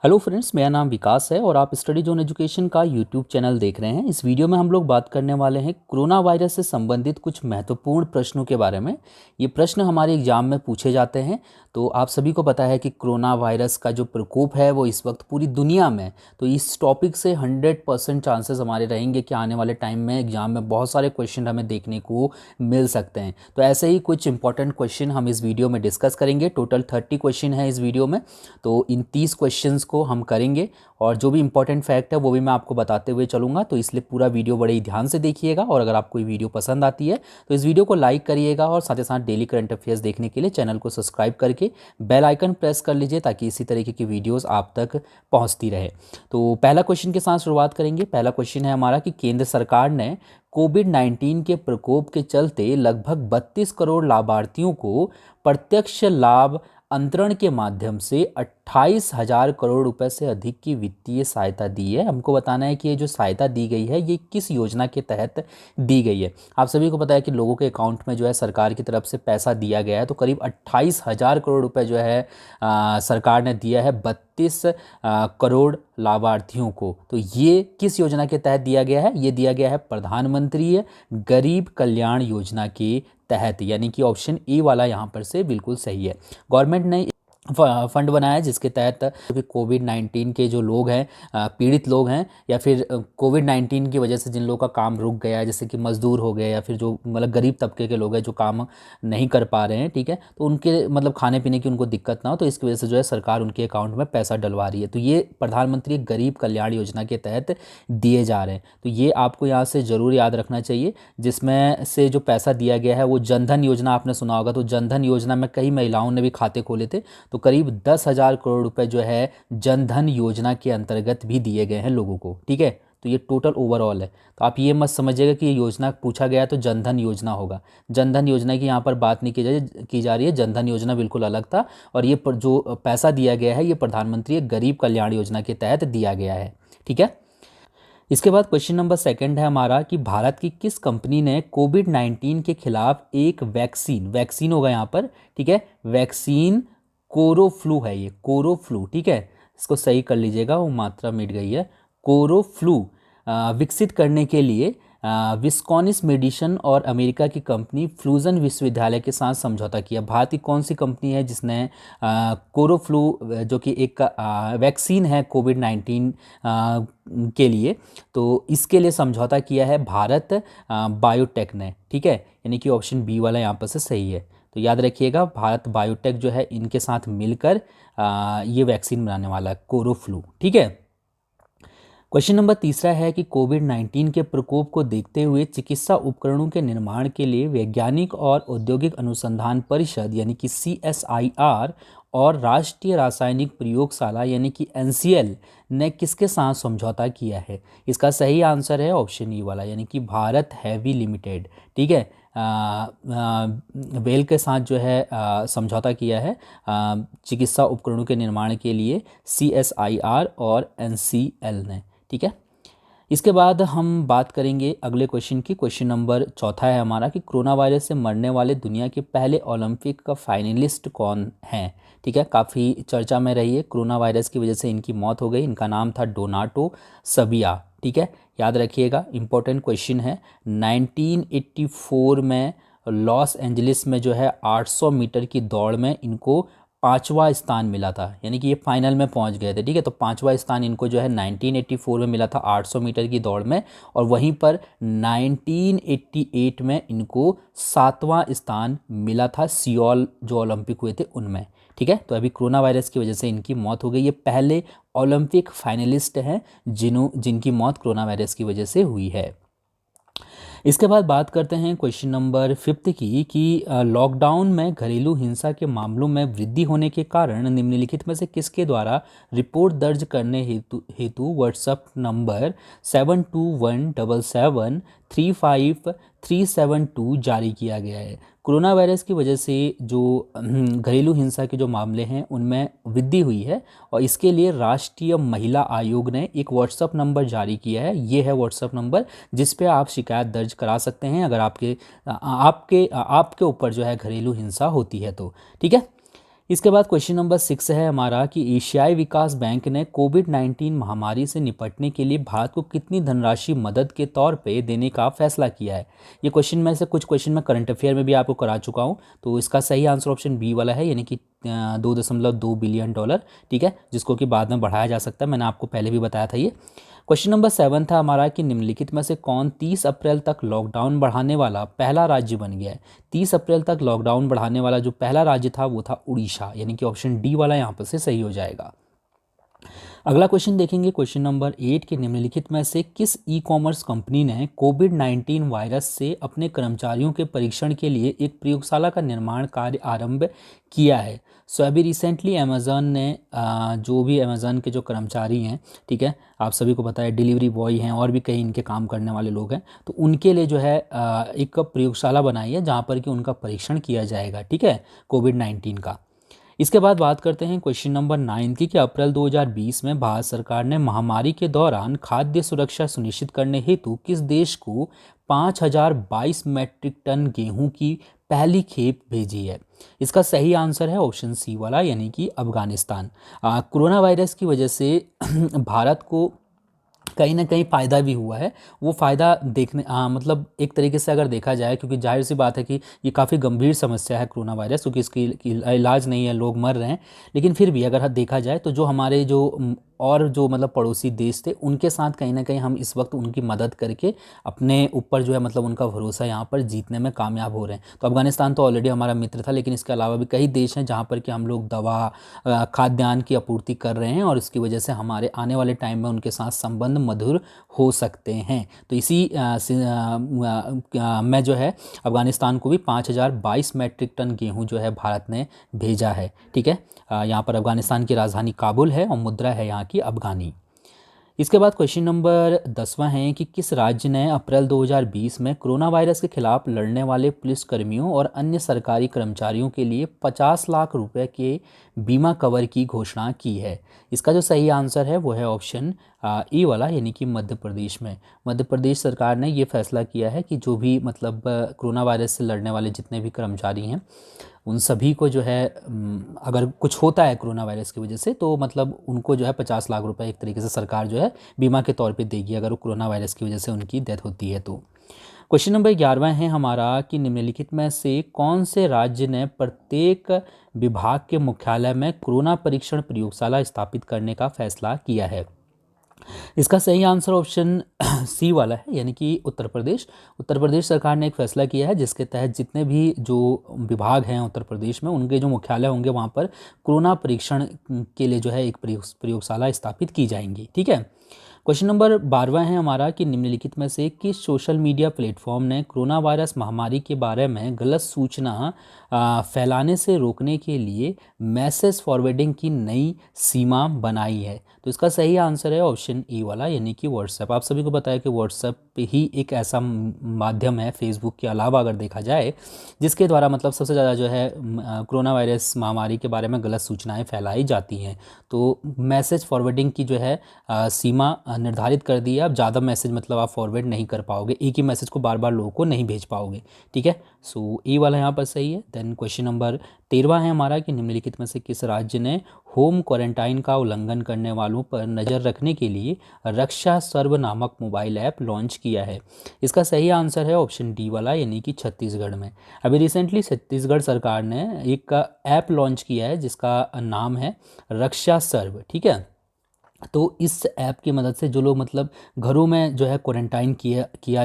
Hello friends, मेरा नाम विकास है और आप स्टडी जोन एजुकेशन का यूट्यूब चैनल देख रहे हैं। इस वीडियो में हम लोग बात करने वाले हैं कोरोना वायरस से संबंधित कुछ महत्वपूर्ण प्रश्नों के बारे में। ये प्रश्न हमारे एग्जाम में पूछे जाते हैं। तो आप सभी को पता है कि कोरोना वायरस का जो प्रकोप है वो इस वक्त पूरी दुनिया में, तो इस टॉपिक से 100% चांसेस हमारे रहेंगे कि आने वाले टाइम में एग्जाम में बहुत सारे क्वेश्चन हमें देखने को मिल सकते हैं। तो ऐसे ही कुछ इंपॉर्टेंट क्वेश्चन हम इस वीडियो में डिस्कस करेंगे। टोटल 30 क्वेश्चन है इस वीडियो में। तो इन 30 क्वेश्चंस को हम करेंगे और जो भी इंपॉर्टेंट फैक्ट है वो भी मैं आपको बताते हुए चलूँगा। तो इसलिए पूरा वीडियो बड़े ही ध्यान से देखिएगा और अगर आपको ये वीडियो पसंद आती है तो इस वीडियो को लाइक करिएगा और साथ ही साथ डेली करंट अफेयर्स देखने के लिए चैनल को सब्सक्राइब करके बेल आइकन प्रेस कर लीजिए ताकि इसी तरीके की वीडियोज़ आप तक पहुँचती रहे। तो पहला क्वेश्चन के साथ शुरुआत करेंगे। पहला क्वेश्चन है हमारा कि केंद्र सरकार ने कोविड-19 के प्रकोप के चलते लगभग 32 करोड़ लाभार्थियों को प्रत्यक्ष लाभ अंतरण के माध्यम से 28,000 करोड़ रुपए से अधिक की वित्तीय सहायता दी है। हमको बताना है कि ये जो सहायता दी गई है ये किस योजना के तहत दी गई है। आप सभी को पता है कि लोगों के अकाउंट में जो है सरकार की तरफ से पैसा दिया गया है। तो करीब 28,000 करोड़ रुपए जो है सरकार ने दिया है 32 करोड़ लाभार्थियों को। तो ये किस योजना के तहत दिया गया है? ये दिया गया है प्रधानमंत्री गरीब कल्याण योजना के तहत, यानी कि ऑप्शन ए वाला यहाँ पर से बिल्कुल सही है। गवर्नमेंट ने फंड बनाया जिसके तहत कोविड-19 के जो लोग हैं, पीड़ित लोग हैं, या फिर कोविड-19 की वजह से जिन लोगों का काम रुक गया है, जैसे कि मजदूर हो गए या फिर जो मतलब गरीब तबके के लोग हैं जो काम नहीं कर पा रहे हैं, ठीक है, तो उनके मतलब खाने पीने की उनको दिक्कत ना हो, तो इसकी वजह से जो है सरकार उनके अकाउंट में पैसा डलवा रही है। तो ये प्रधानमंत्री गरीब कल्याण योजना के तहत दिए जा रहे हैं। तो ये आपको यहाँ से ज़रूर याद रखना चाहिए। जिसमें से जो पैसा दिया गया है वो जनधन योजना आपने सुना होगा। तो जनधन योजना में कई महिलाओं ने भी खाते खोले थे। तो करीब 10,000 करोड़ रुपए जो है जनधन योजना के अंतर्गत भी दिए गए हैं लोगों को, ठीक है। तो ये टोटल ओवरऑल है। तो आप ये मत समझिएगा कि ये योजना पूछा गया है तो जनधन योजना होगा। जनधन योजना की यहाँ पर बात नहीं की जा रही है। जनधन योजना बिल्कुल अलग था और ये जो पैसा दिया गया है ये प्रधानमंत्री गरीब कल्याण योजना के तहत दिया गया है, ठीक है। इसके बाद क्वेश्चन नंबर सेकंड है हमारा कि भारत की किस कंपनी ने कोविड-19 के खिलाफ एक वैक्सीन होगा यहाँ पर, ठीक है, वैक्सीन कोरोफ्लू है, ये कोरोफ्लू, ठीक है, इसको सही कर लीजिएगा, वो मात्रा मिट गई है, कोरोफ्लू विकसित करने के लिए विस्कॉनिस मेडिसन और अमेरिका की कंपनी फ्लूजन विश्वविद्यालय के साथ समझौता किया। भारत की कौन सी कंपनी है जिसने कोरोफ्लू जो कि एक वैक्सीन है कोविड-19 के लिए, तो इसके लिए समझौता किया है भारत बायोटेक ने, ठीक है, यानी कि ऑप्शन बी वाला यहाँ पर से सही है। तो याद रखिएगा भारत बायोटेक जो है इनके साथ मिलकर ये वैक्सीन बनाने वाला है कोरोफ्लू, ठीक है। क्वेश्चन नंबर तीसरा है कि कोविड-19 के प्रकोप को देखते हुए चिकित्सा उपकरणों के निर्माण के लिए वैज्ञानिक और औद्योगिक अनुसंधान परिषद यानी कि CSIR और राष्ट्रीय रासायनिक प्रयोगशाला यानी कि NCL ने किसके साथ समझौता किया है? इसका सही आंसर है ऑप्शन ई वाला, यानी कि भारत हैवी लिमिटेड, ठीक है, वेल के साथ जो है समझौता किया है चिकित्सा उपकरणों के निर्माण के लिए CSIR और NCL ने, ठीक है। इसके बाद हम बात करेंगे अगले क्वेश्चन की। क्वेश्चन नंबर चौथा है हमारा कि कोरोना वायरस से मरने वाले दुनिया के पहले ओलंपिक का फाइनलिस्ट कौन है, ठीक है। काफ़ी चर्चा में रही है, कोरोना वायरस की वजह से इनकी मौत हो गई। इनका नाम था डोनाटो सबिया, ठीक है, याद रखिएगा, इंपॉर्टेंट क्वेश्चन है। 1984 में लॉस एंजलिस में जो है 800 मीटर की दौड़ में इनको 5वां स्थान मिला था, यानी कि ये फाइनल में पहुंच गए थे, ठीक है। तो 5वां स्थान इनको जो है 1984 में मिला था 800 मीटर की दौड़ में, और वहीं पर 1988 में इनको 7वां स्थान मिला था सियोल जो ओलंपिक हुए थे उनमें, ठीक है। तो अभी कोरोना वायरस की वजह से इनकी मौत हो गई। ये पहले ओलंपिक फाइनलिस्ट हैं जिनकी मौत कोरोना वायरस की वजह से हुई है। इसके बाद बात करते हैं क्वेश्चन नंबर 5 की कि लॉकडाउन में घरेलू हिंसा के मामलों में वृद्धि होने के कारण निम्नलिखित में से किसके द्वारा रिपोर्ट दर्ज करने हेतु व्हाट्सएप नंबर 7217735372 जारी किया गया है। कोरोना वायरस की वजह से जो घरेलू हिंसा के जो मामले हैं उनमें वृद्धि हुई है और इसके लिए राष्ट्रीय महिला आयोग ने एक व्हाट्सएप नंबर जारी किया है। ये है व्हाट्सएप नंबर जिस पे आप शिकायत दर्ज करा सकते हैं अगर आपके ऊपर जो है घरेलू हिंसा होती है तो, ठीक है। इसके बाद क्वेश्चन नंबर 6 है हमारा कि एशियाई विकास बैंक ने कोविड-19 महामारी से निपटने के लिए भारत को कितनी धनराशि मदद के तौर पे देने का फैसला किया है। ये क्वेश्चन में से कुछ क्वेश्चन मैं करंट अफेयर में भी आपको करा चुका हूँ, तो इसका सही आंसर ऑप्शन बी वाला है, यानी कि 2.2 बिलियन डॉलर, ठीक है, जिसको कि बाद में बढ़ाया जा सकता है। मैंने आपको पहले भी बताया था ये। क्वेश्चन नंबर 7 था हमारा कि निम्नलिखित में से कौन 30 अप्रैल तक लॉकडाउन बढ़ाने वाला पहला राज्य बन गया है। 30 अप्रैल तक लॉकडाउन बढ़ाने वाला जो पहला राज्य था वो था उड़ीसा, यानी कि ऑप्शन डी वाला यहाँ पर से सही हो जाएगा। अगला क्वेश्चन देखेंगे, क्वेश्चन नंबर 8 के निम्नलिखित में से किस ई कॉमर्स कंपनी ने कोविड-19 वायरस से अपने कर्मचारियों के परीक्षण के लिए एक प्रयोगशाला का निर्माण कार्य आरंभ किया है। सो अभी रिसेंटली अमेज़न ने जो भी अमेज़न के जो कर्मचारी हैं, ठीक है, आप सभी को पता है डिलीवरी बॉय हैं और भी कई इनके काम करने वाले लोग हैं, तो उनके लिए जो है एक प्रयोगशाला बनाई है जहाँ पर कि उनका परीक्षण किया जाएगा, ठीक है, कोविड-19 का। इसके बाद बात करते हैं क्वेश्चन नंबर 9 की कि अप्रैल 2020 में भारत सरकार ने महामारी के दौरान खाद्य सुरक्षा सुनिश्चित करने हेतु किस देश को 5022 मैट्रिक टन गेहूं की पहली खेप भेजी है। इसका सही आंसर है ऑप्शन सी वाला, यानी कि अफगानिस्तान। कोरोना वायरस की वजह से भारत को कहीं ना कहीं फ़ायदा भी हुआ है। वो फ़ायदा देखने मतलब एक तरीके से अगर देखा जाए, क्योंकि जाहिर सी बात है कि ये काफ़ी गंभीर समस्या है कोरोना वायरस, क्योंकि इसकी इलाज नहीं है, लोग मर रहे हैं, लेकिन फिर भी अगर देखा जाए तो जो हमारे जो और जो मतलब पड़ोसी देश थे उनके साथ कहीं ना कहीं हम इस वक्त उनकी मदद करके अपने ऊपर जो है मतलब उनका भरोसा यहाँ पर जीतने में कामयाब हो रहे हैं। तो अफगानिस्तान तो ऑलरेडी हमारा मित्र था, लेकिन इसके अलावा भी कई देश हैं जहाँ पर कि हम लोग दवा खाद्यान्न की आपूर्ति कर रहे हैं और इसकी वजह से हमारे आने वाले टाइम में उनके साथ संबंध मधुर हो सकते हैं। तो इसी में जो है अफगानिस्तान को भी 5022 मैट्रिक टन गेहूँ जो है भारत ने भेजा है, ठीक है। यहाँ पर अफगानिस्तान की राजधानी काबुल है और मुद्रा है यहाँ की अफगानी। इसके बाद क्वेश्चन नंबर 10वां है कि किस राज्य ने अप्रैल 2020 में कोरोना वायरस के खिलाफ लड़ने वाले पुलिसकर्मियों और अन्य सरकारी कर्मचारियों के लिए 50 लाख रुपए के बीमा कवर की घोषणा की है। इसका जो सही आंसर है वो है ऑप्शन ए वाला, यानी कि मध्य प्रदेश में। मध्य प्रदेश सरकार ने ये फैसला किया है कि जो भी मतलब कोरोना वायरस से लड़ने वाले जितने भी कर्मचारी हैं उन सभी को जो है अगर कुछ होता है कोरोना वायरस की वजह से तो मतलब उनको जो है 50 लाख रुपए एक तरीके से सरकार जो है बीमा के तौर पे देगी अगर वो कोरोना वायरस की वजह से उनकी डेथ होती है तो। क्वेश्चन नंबर 11वां है हमारा कि निम्नलिखित में से कौन से राज्य ने प्रत्येक विभाग के मुख्यालय में कोरोना परीक्षण प्रयोगशाला स्थापित करने का फैसला किया है। इसका सही आंसर ऑप्शन सी वाला है, यानी कि उत्तर प्रदेश। उत्तर प्रदेश सरकार ने एक फैसला किया है जिसके तहत जितने भी जो विभाग हैं उत्तर प्रदेश में उनके जो मुख्यालय होंगे वहाँ पर कोरोना परीक्षण के लिए जो है एक प्रयोगशाला स्थापित की जाएंगी, ठीक है। क्वेश्चन नंबर 12वां है हमारा कि निम्नलिखित में से किस सोशल मीडिया प्लेटफॉर्म ने कोरोना वायरस महामारी के बारे में गलत सूचना फैलाने से रोकने के लिए मैसेज फॉरवर्डिंग की नई सीमा बनाई है। तो इसका सही आंसर है ऑप्शन ए वाला, यानी कि व्हाट्सएप। आप सभी को पता है कि व्हाट्सएप ही एक ऐसा माध्यम है फेसबुक के अलावा अगर देखा जाए जिसके द्वारा मतलब सबसे ज़्यादा जो है कोरोना वायरस महामारी के बारे में गलत सूचनाएं फैलाई जाती हैं। तो मैसेज फॉरवर्डिंग की जो है सीमा निर्धारित कर दी है। अब ज़्यादा मैसेज मतलब आप फॉरवर्ड नहीं कर पाओगे, एक ही मैसेज को बार बार लोगों को नहीं भेज पाओगे, ठीक है। सो ए वाला यहाँ पर सही है। देन क्वेश्चन नंबर 13वां है हमारा कि निम्नलिखित में से किस राज्य ने होम क्वारंटाइन का उल्लंघन करने वालों पर नज़र रखने के लिए रक्षा सर्व नामक मोबाइल ऐप लॉन्च किया है। इसका सही आंसर है ऑप्शन डी वाला, यानी कि छत्तीसगढ़ में। अभी रिसेंटली छत्तीसगढ़ सरकार ने एक ऐप लॉन्च किया है जिसका नाम है रक्षा सर्व, ठीक है। तो इस ऐप की मदद से जो लोग मतलब घरों में जो है क्वारंटाइन किया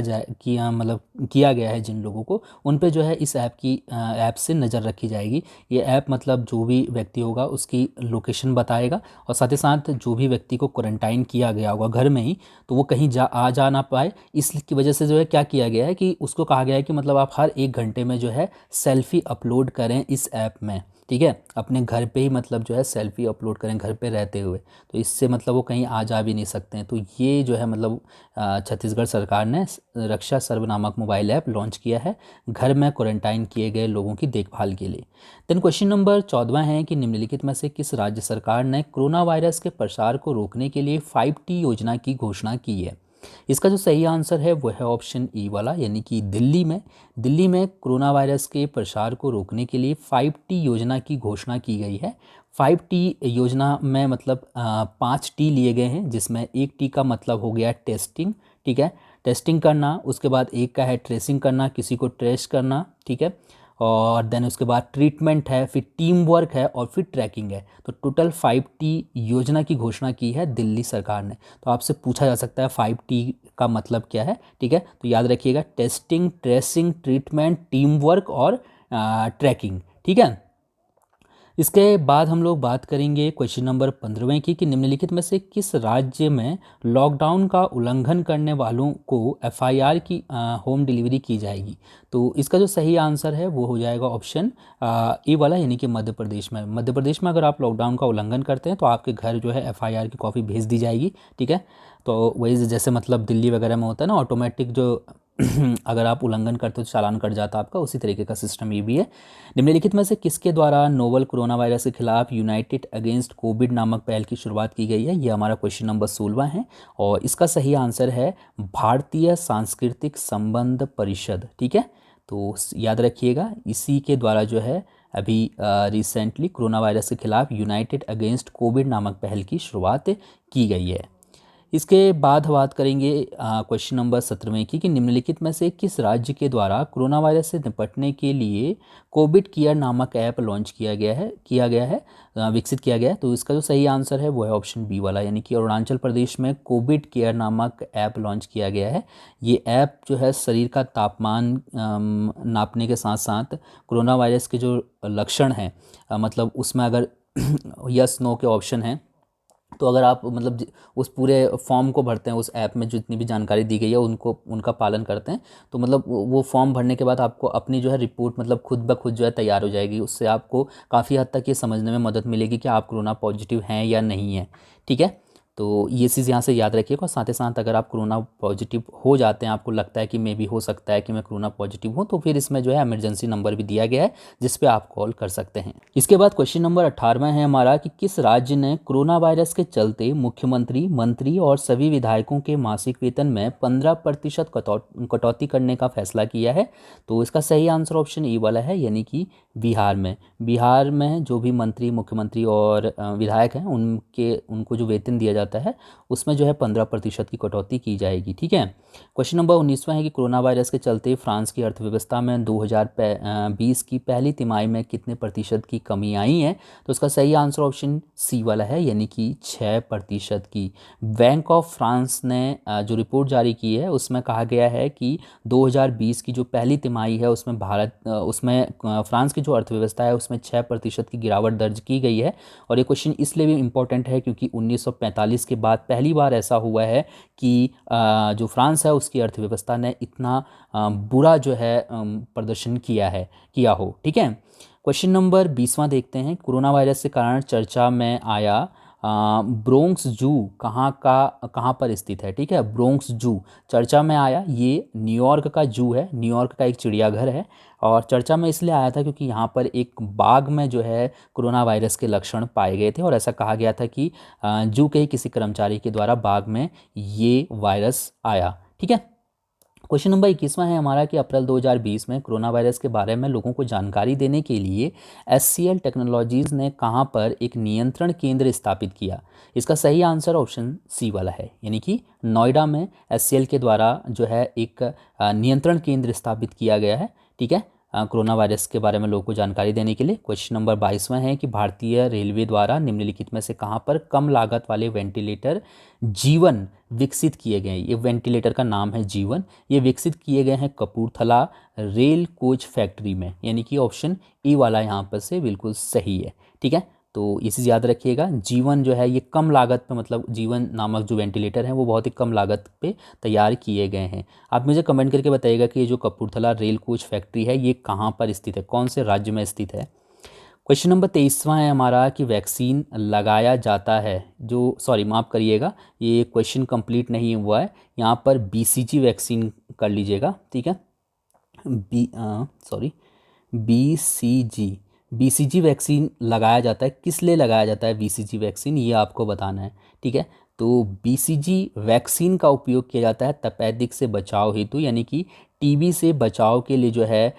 गया है जिन लोगों को, उन पे जो है इस ऐप से नज़र रखी जाएगी। ये ऐप मतलब जो भी व्यक्ति होगा उसकी लोकेशन बताएगा और साथ ही साथ जो भी व्यक्ति को क्वारंटाइन किया गया होगा घर में ही, तो वो कहीं जा ना पाए। इसकी वजह से जो है क्या किया गया है कि उसको कहा गया है कि मतलब आप हर 1 घंटे में जो है सेल्फ़ी अपलोड करें इस ऐप में, ठीक है। अपने घर पे ही मतलब जो है सेल्फ़ी अपलोड करें घर पे रहते हुए, तो इससे मतलब वो कहीं आ जा भी नहीं सकते हैं। तो ये जो है मतलब छत्तीसगढ़ सरकार ने रक्षा सर्व नामक मोबाइल ऐप लॉन्च किया है घर में क्वारंटाइन किए गए लोगों की देखभाल के लिए। देन क्वेश्चन नंबर 14वां है कि निम्नलिखित में से किस राज्य सरकार ने कोरोना वायरस के प्रसार को रोकने के लिए 5T योजना की घोषणा की है। इसका जो सही आंसर है वो है ऑप्शन ई वाला, यानी कि दिल्ली में कोरोना वायरस के प्रसार को रोकने के लिए 5T योजना की घोषणा की गई है। 5T योजना में मतलब 5T लिए गए हैं, जिसमें एक टी का मतलब हो गया टेस्टिंग, ठीक है, टेस्टिंग करना। उसके बाद एक का है ट्रेसिंग करना, किसी को ट्रेस करना, ठीक है, और देन उसके बाद ट्रीटमेंट है, फिर टीम वर्क है और फिर ट्रैकिंग है। तो टोटल 5T योजना की घोषणा की है दिल्ली सरकार ने। तो आपसे पूछा जा सकता है 5T का मतलब क्या है, ठीक है। तो याद रखिएगा, testing, tracing, treatment, team work और ट्रैकिंग, ठीक है। इसके बाद हम लोग बात करेंगे क्वेश्चन नंबर 15वें की, कि निम्नलिखित में से किस राज्य में लॉकडाउन का उल्लंघन करने वालों को FIR की होम डिलीवरी की जाएगी। तो इसका जो सही आंसर है वो हो जाएगा ऑप्शन ए वाला, यानी कि मध्य प्रदेश में। मध्य प्रदेश में अगर आप लॉकडाउन का उल्लंघन करते हैं तो आपके घर जो है FIR की कॉपी भेज दी जाएगी, ठीक है। तो वही जैसे मतलब दिल्ली वगैरह में होता है ना ऑटोमेटिक, जो अगर आप उल्लंघन करते हो तो चालान कट जाता है आपका, उसी तरीके का सिस्टम ये भी है। निम्नलिखित में से किसके द्वारा नोवल कोरोना वायरस के खिलाफ यूनाइटेड अगेंस्ट कोविड नामक पहल की शुरुआत की गई है? ये हमारा क्वेश्चन नंबर 16 है और इसका सही आंसर है भारतीय सांस्कृतिक संबंध परिषद, ठीक है। तो याद रखिएगा, इसी के द्वारा जो है अभी रिसेंटली कोरोना वायरस के खिलाफ यूनाइटेड अगेंस्ट कोविड नामक पहल की शुरुआत की गई है। इसके बाद बात करेंगे क्वेश्चन नंबर 17वें की, कि निम्नलिखित में से किस राज्य के द्वारा कोरोना वायरस से निपटने के लिए कोविड केयर नामक ऐप लॉन्च विकसित किया गया है। तो इसका जो सही आंसर है वो है ऑप्शन बी वाला, यानी कि अरुणाचल प्रदेश में कोविड केयर नामक ऐप लॉन्च किया गया है। ये ऐप जो है शरीर का तापमान नापने के साथ साथ कोरोना वायरस के जो लक्षण हैं, मतलब उसमें अगर यस नो के ऑप्शन हैं, तो अगर आप मतलब उस पूरे फॉर्म को भरते हैं, उस ऐप में जितनी भी जानकारी दी गई है उनका पालन करते हैं, तो मतलब वो फॉर्म भरने के बाद आपको अपनी जो है रिपोर्ट मतलब खुद ब खुद जो है तैयार हो जाएगी। उससे आपको काफ़ी हद तक ये समझने में मदद मिलेगी कि आप कोरोना पॉजिटिव हैं या नहीं है, ठीक है। तो ये चीज़ यहाँ से याद रखिएगा। साथ ही साथ अगर आप कोरोना पॉजिटिव हो जाते हैं, आपको लगता है कि मे भी हो सकता है कि मैं कोरोना पॉजिटिव हूँ, तो फिर इसमें जो है इमरजेंसी नंबर भी दिया गया है जिस पे आप कॉल कर सकते हैं। इसके बाद क्वेश्चन नंबर 18वां है हमारा, कि किस राज्य ने कोरोना वायरस के चलते मुख्यमंत्री, मंत्री और सभी विधायकों के मासिक वेतन में 15% कटौती करने का फैसला किया है? तो इसका सही आंसर ऑप्शन ई वाला है, यानी कि बिहार में जो भी मंत्री, मुख्यमंत्री और विधायक हैं उनको जो वेतन दिया जाता है उसमें जो है 15% की कटौती की जाएगी, ठीक है। क्वेश्चन नंबर 19वां है, कि कोरोना वायरस के चलते फ्रांस की अर्थव्यवस्था में 2020 की पहली तिमाही में कितने प्रतिशत की कमी आई है? तो इसका सही आंसर ऑप्शन सी वाला है, यानी कि 6% की। बैंक ऑफ फ्रांस ने जो रिपोर्ट जारी की है उसमें कहा गया है कि 2020 की जो पहली तिमाही है उसमें फ्रांस की जो अर्थव्यवस्था है उसमें 6% की गिरावट दर्ज की गई है। और ये क्वेश्चन इसलिए भी इम्पोर्टेंट है क्योंकि 1945 के बाद पहली बार ऐसा हुआ है कि जो फ्रांस है उसकी अर्थव्यवस्था ने इतना बुरा जो है प्रदर्शन किया हो, ठीक है। क्वेश्चन नंबर 20वां देखते हैं। कोरोना वायरस के कारण चर्चा में आया ब्रोंक्स जू कहाँ पर स्थित है, ठीक है। ब्रोंक्स जू चर्चा में आया, ये न्यूयॉर्क का जू है, न्यूयॉर्क का एक चिड़ियाघर है। और चर्चा में इसलिए आया था क्योंकि यहाँ पर एक बाघ में जो है कोरोना वायरस के लक्षण पाए गए थे और ऐसा कहा गया था कि जू के ही किसी कर्मचारी के द्वारा बाघ में ये वायरस आया, ठीक है। क्वेश्चन नंबर 21वां है हमारा, कि अप्रैल 2020 में कोरोना वायरस के बारे में लोगों को जानकारी देने के लिए SCL टेक्नोलॉजीज़ ने कहां पर एक नियंत्रण केंद्र स्थापित किया? इसका सही आंसर ऑप्शन सी वाला है, यानी कि नोएडा में SCL के द्वारा जो है एक नियंत्रण केंद्र स्थापित किया गया है, ठीक है, कोरोना वायरस के बारे में लोगों को जानकारी देने के लिए। क्वेश्चन नंबर 22वां है, कि भारतीय रेलवे द्वारा निम्नलिखित में से कहां पर कम लागत वाले वेंटिलेटर जीवन विकसित किए गए? ये वेंटिलेटर का नाम है जीवन। ये विकसित किए गए हैं कपूरथला रेल कोच फैक्ट्री में, यानी कि ऑप्शन ई वाला यहाँ पर से बिल्कुल सही है, ठीक है। तो ये चीज़ याद रखिएगा, जीवन जो है ये कम लागत पे, मतलब जीवन नामक जो वेंटिलेटर हैं वो बहुत ही कम लागत पे तैयार किए गए हैं। आप मुझे कमेंट करके बताइएगा कि ये जो कपूरथला रेल कोच फैक्ट्री है ये कहाँ पर स्थित है, कौन से राज्य में स्थित है। क्वेश्चन नंबर 23वां है हमारा, कि वैक्सीन लगाया जाता है माफ़ करिएगा, ये क्वेश्चन कंप्लीट नहीं हुआ है, यहाँ पर BCG वैक्सीन कर लीजिएगा, ठीक है। BCG वैक्सीन लगाया जाता है, किस लिए लगाया जाता है BCG वैक्सीन, ये आपको बताना है, ठीक है। तो बीसीजी वैक्सीन का उपयोग किया जाता है तपेदिक से बचाव हेतु, यानी कि टीबी से बचाव के लिए जो है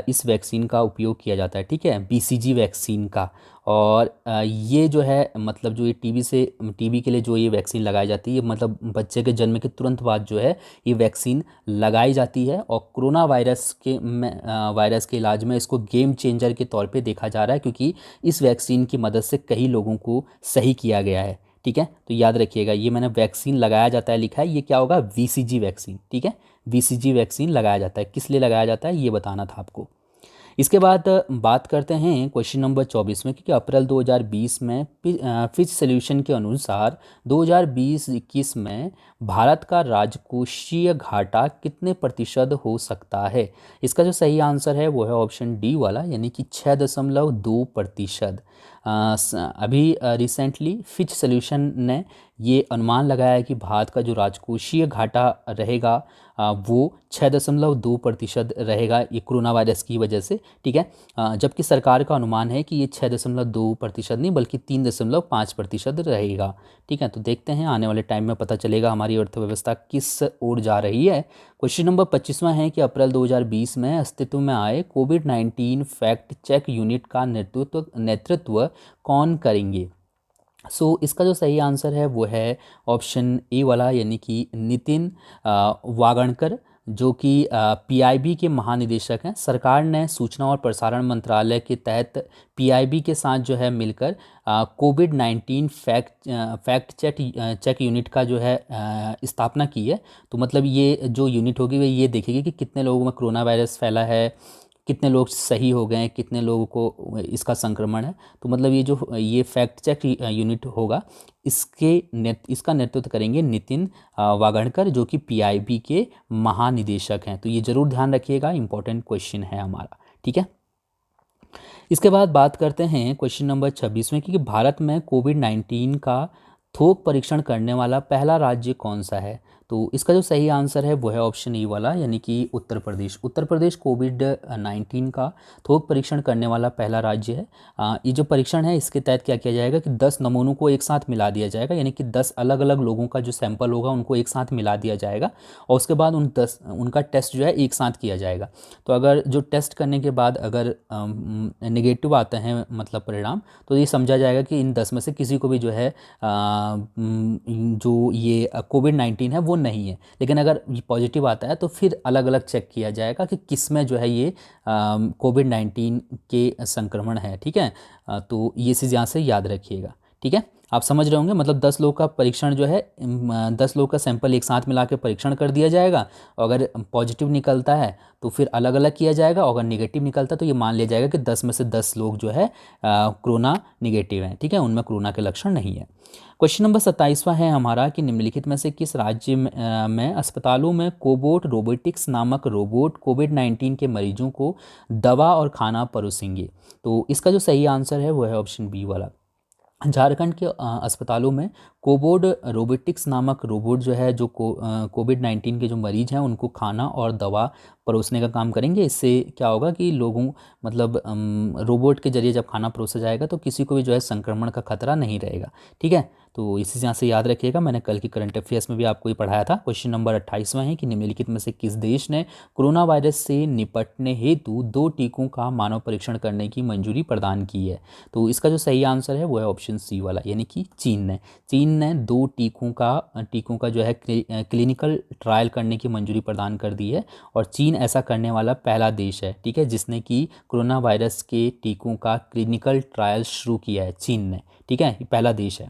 इस वैक्सीन का उपयोग किया जाता है। ठीक है, बीसीजी वैक्सीन का। और ये जो है मतलब जो ये टीबी के लिए जो ये वैक्सीन लगाई जाती है, मतलब बच्चे के जन्म के तुरंत बाद जो है ये वैक्सीन लगाई जाती है। और कोरोना वायरस के इलाज में इसको गेम चेंजर के तौर पे देखा जा रहा है, क्योंकि इस वैक्सीन की मदद से कई लोगों को सही किया गया है। ठीक है, तो याद रखिएगा, ये मैंने वैक्सीन लगाया जाता है लिखा है, ये क्या होगा, वीसीजी वैक्सीन। ठीक है, वीसीजी वैक्सीन लगाया जाता है, किस लिए लगाया जाता है ये बताना था आपको। इसके बाद बात करते हैं क्वेश्चन नंबर 24 में, क्योंकि अप्रैल 2020 में फिच सॉल्यूशन के अनुसार 2020-21 में भारत का राजकोषीय घाटा कितने प्रतिशत हो सकता है। इसका जो सही आंसर है वो है ऑप्शन डी वाला, यानी कि 6.2%। अभी रिसेंटली फिच सॉल्यूशन ने ये अनुमान लगाया है कि भारत का जो राजकोषीय घाटा रहेगा वो 6.2% रहेगा, ये कोरोना वायरस की वजह से। ठीक है, जबकि सरकार का अनुमान है कि ये 6.2% नहीं बल्कि 3.5% रहेगा। ठीक है, तो देखते हैं आने वाले टाइम में पता चलेगा हमारी अर्थव्यवस्था किस ओर जा रही है। क्वेश्चन नंबर 25वां है कि अप्रैल 2020 में अस्तित्व में आए कोविड-19 फैक्ट चेक यूनिट का नेतृत्व कौन करेंगे। इसका जो सही आंसर है वो है ऑप्शन ए वाला, यानी कि नितिन वागणकर, जो कि पीआईबी के महानिदेशक हैं। सरकार ने सूचना और प्रसारण मंत्रालय के तहत पीआईबी के साथ जो है मिलकर कोविड-19 फैक्ट चेक यूनिट का जो है स्थापना की है। तो मतलब ये जो यूनिट होगी वो ये देखेगी कि कितने लोगों में कोरोना वायरस फैला है, कितने लोग सही हो गए हैं, कितने लोगों को इसका संक्रमण है। तो मतलब ये फैक्ट चेक यूनिट होगा, इसका नेतृत्व करेंगे नितिन वागणकर, जो कि पीआईबी के महानिदेशक हैं। तो ये ज़रूर ध्यान रखिएगा, इंपॉर्टेंट क्वेश्चन है हमारा। ठीक है, इसके बाद बात करते हैं क्वेश्चन नंबर 26 में, क्योंकि भारत में कोविड-19 का थोक परीक्षण करने वाला पहला राज्य कौन सा है। तो इसका जो सही आंसर है वो है ऑप्शन ई वाला, यानी कि उत्तर प्रदेश। उत्तर प्रदेश कोविड-19 का थोक परीक्षण करने वाला पहला राज्य है। ये जो परीक्षण है इसके तहत क्या किया जाएगा कि 10 नमूनों को एक साथ मिला दिया जाएगा, यानी कि 10 अलग अलग लोगों का जो सैंपल होगा उनको एक साथ मिला दिया जाएगा और उसके बाद उनका टेस्ट जो है एक साथ किया जाएगा। तो अगर जो टेस्ट करने के बाद अगर नेगेटिव आते हैं मतलब परिणाम, तो ये समझा जाएगा कि इन 10 में से किसी को भी जो है जो ये कोविड-19 है वो नहीं है। लेकिन अगर ये पॉजिटिव आता है तो फिर अलग अलग चेक किया जाएगा कि किस में जो है ये कोविड-19 के संक्रमण है। ठीक है, तो ये चीज़ यहाँ से याद रखिएगा। ठीक है, आप समझ रहे होंगे, मतलब 10 लोग का परीक्षण जो है 10 लोग का सैंपल एक साथ मिला के परीक्षण कर दिया जाएगा, और अगर पॉजिटिव निकलता है तो फिर अलग अलग किया जाएगा, और अगर निगेटिव निकलता है तो ये मान लिया जाएगा कि 10 में से 10 लोग जो है कोरोना निगेटिव हैं। ठीक है, उनमें कोरोना के लक्षण नहीं है। क्वेश्चन नंबर 27वां है हमारा कि निम्नलिखित में से किस राज्य में अस्पतालों में कोबोट रोबोटिक्स नामक रोबोट कोविड-19 के मरीजों को दवा और खाना परोसेंगे। तो इसका जो सही आंसर है वो है ऑप्शन बी वाला। झारखंड के अस्पतालों में कोबोट रोबोटिक्स नामक रोबोट जो है जो कोविड-19 के जो मरीज हैं उनको खाना और दवा परोसने का काम करेंगे। इससे क्या होगा कि लोगों मतलब रोबोट के जरिए जब खाना परोसा जाएगा तो किसी को भी जो है संक्रमण का खतरा नहीं रहेगा। ठीक है, तो इसी यहाँ से याद रखिएगा, मैंने कल की करंट अफेयर्स में भी आपको ये पढ़ाया था। क्वेश्चन नंबर 28वां है कि निम्नलिखित में से किस देश ने कोरोना वायरस से निपटने हेतु 2 टीकों का मानव परीक्षण करने की मंजूरी प्रदान की है। तो इसका जो सही आंसर है वो है ऑप्शन सी वाला, यानी कि चीन ने 2 टीकों का जो है क्लिनिकल ट्रायल करने की मंजूरी प्रदान कर दी है, और चीन ऐसा करने वाला पहला देश है। ठीक है, जिसने कि कोरोना वायरस के टीकों का क्लिनिकल ट्रायल शुरू किया है, चीन ने। ठीक है, ये पहला देश है,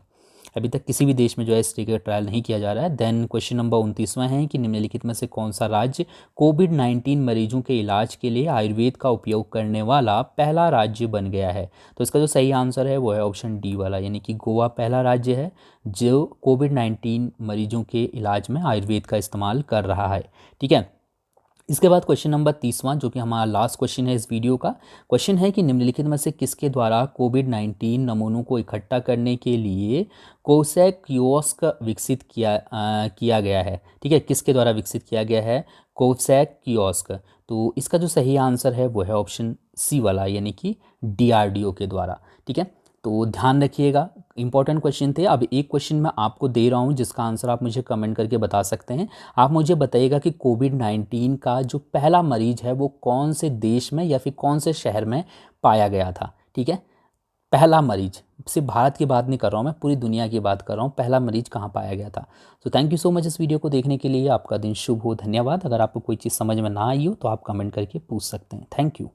अभी तक किसी भी देश में जो है इस टीके का ट्रायल नहीं किया जा रहा है। देन क्वेश्चन नंबर 29वां है कि निम्नलिखित में से कौन सा राज्य कोविड-19 मरीजों के इलाज के लिए आयुर्वेद का उपयोग करने वाला पहला राज्य बन गया है। तो इसका जो सही आंसर है वो है ऑप्शन डी वाला, यानी कि गोवा पहला राज्य है जो कोविड-19 मरीजों के इलाज में आयुर्वेद का इस्तेमाल कर रहा है। ठीक है, इसके बाद क्वेश्चन नंबर 30वां, जो कि हमारा लास्ट क्वेश्चन है इस वीडियो का, क्वेश्चन है कि निम्नलिखित में से किसके द्वारा कोविड-19 नमूनों को इकट्ठा करने के लिए कोवैक्स कियोस्क विकसित किया गया है। ठीक है, किसके द्वारा विकसित किया गया है कोवैक्स कियोस्क। तो इसका जो सही आंसर है वो है ऑप्शन सी वाला, यानी कि डीआरडीओ के द्वारा। ठीक है, तो ध्यान रखिएगा, इंपॉर्टेंट क्वेश्चन थे। अब एक क्वेश्चन मैं आपको दे रहा हूँ जिसका आंसर आप मुझे कमेंट करके बता सकते हैं। आप मुझे बताइएगा कि कोविड-19 का जो पहला मरीज है वो कौन से देश में या फिर कौन से शहर में पाया गया था। ठीक है, पहला मरीज, सिर्फ भारत की बात नहीं कर रहा हूँ मैं, पूरी दुनिया की बात कर रहा हूँ, पहला मरीज कहाँ पाया गया था। तो थैंक यू सो मच इस वीडियो को देखने के लिए। आपका दिन शुभ हो। धन्यवाद। अगर आपको कोई चीज़ समझ में ना आई हो तो आप कमेंट करके पूछ सकते हैं। Thank you.